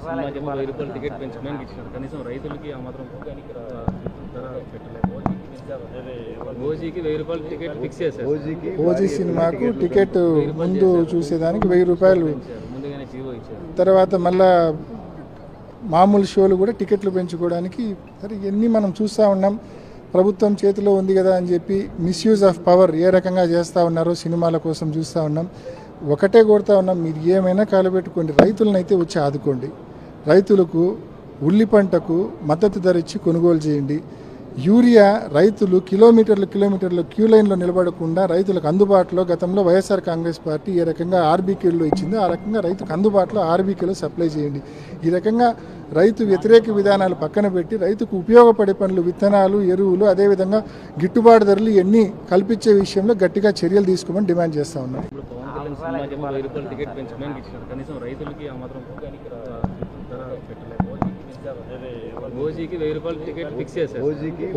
సినిమాకేమో 1000 రూపాయలు టికెట్ పెంచడానికి ఇచ్చినారు. కనీసం రైతులకి ఆ మాత్రం ధర పెట్టలేదు. ఓజీకి 1000 రూపాయలు టికెట్ ఫిక్స్ చేశారు. ఓజీ సినిమాకు టికెట్ ముందు చూసేదానికి 1000 రూపాయలు ముందుగానే జీవో ఇచ్చారు. తర్వాత మళ్ళా మామూలు షోలు కూడా టికెట్లు పెంచుకోవడానికి సరే ఇవన్నీ మనం చూస్తూ ఉన్నాం. ప్రభుత్వం చేతిలో ఉంది కదా అని చెప్పి మిస్యూజ్ ఆఫ్ పవర్ ఏ రకంగా చేస్తూ ఉన్నారో సినిమాల కోసం చూస్తూ ఉన్నాం. ఒకటే కోరుతా ఉన్నాం, మీరు ఏమైనా కాలబెట్టుకోండి, రైతులను అయితే వచ్చి ఆదుకోండి. రైతులకు ఉల్లి పంటకు మద్దతు ధర ఇచ్చి కొనుగోలు చేయండి. యూరియా రైతులు కిలోమీటర్లు క్యూ లైన్లో నిలబడకుండా రైతులకు అందుబాటులో గతంలో వైఎస్ఆర్ కాంగ్రెస్ పార్టీ ఏ రకంగా ఆర్బీకేలో ఇచ్చిందో ఆ రకంగా రైతుకు అందుబాటులో ఆర్బీకేలో సప్లై చేయండి. ఈ రకంగా రైతు వ్యతిరేక విధానాలు పక్కన పెట్టి రైతుకు ఉపయోగపడే పనులు, విత్తనాలు, ఎరువులు, అదేవిధంగా గిట్టుబాటు ధరలు ఇవన్నీ కల్పించే విషయంలో గట్టిగా చర్యలు తీసుకోమని డిమాండ్ చేస్తూ ఉన్నాం. ఇప్పుడు పవన్ కళ్యాణ్ సినిమాకేమో 1000 రూపాయలు టికెట్ పెంచడానికి ఇచ్చినారు. కనీసం రైతులకి ఆ మాత్రం ధర పెట్టలేదు. ఓజీకి 1000 రూపాయలు టికెట్ ఫిక్స్ చేశారు.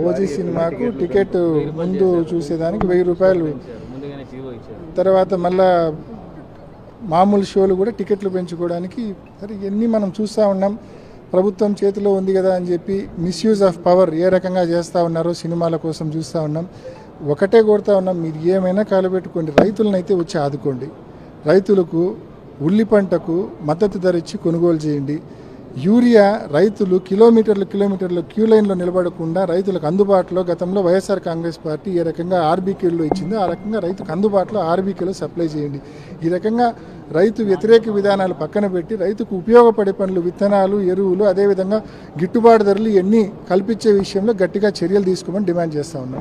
ఓజీ సినిమాకు టికెట్ ముందు చూసేదానికి 1000 రూపాయలు ముందుగానే జీవో ఇచ్చారు. తర్వాత మళ్ళా మామూలు షోలు కూడా టికెట్లు పెంచుకోవడానికి సరే ఇవన్నీ మనం చూస్తూ ఉన్నాం. ప్రభుత్వం చేతిలో ఉంది కదా అని చెప్పి మిస్యూజ్ ఆఫ్ పవర్ ఏ రకంగా చేస్తూ ఉన్నారో సినిమాల కోసం చూస్తూ ఉన్నాం. ఒకటే కోరుతా ఉన్నాం, మీరు ఏమైనా కాలబెట్టుకోండి, రైతులను అయితే వచ్చి ఆదుకోండి. రైతులకు ఉల్లి పంటకు మద్దతు ధర ఇచ్చి కొనుగోలు చేయండి. యూరియా రైతులు కిలోమీటర్లు క్యూ లైన్లో నిలబడకుండా రైతులకు అందుబాటులో గతంలో వైఎస్ఆర్ కాంగ్రెస్ పార్టీ ఏ రకంగా ఆర్బీకేలో ఇచ్చిందో ఆ రకంగా రైతుకు అందుబాటులో ఆర్బీకేలో సప్లై చేయండి. ఈ రకంగా రైతు వ్యతిరేక విధానాలు పక్కన పెట్టి రైతుకు ఉపయోగపడే పనులు, విత్తనాలు, ఎరువులు, అదేవిధంగా గిట్టుబాటు ధరలు ఇవన్నీ కల్పించే విషయంలో గట్టిగా చర్యలు తీసుకోమని డిమాండ్ చేస్తూ ఉన్నాం.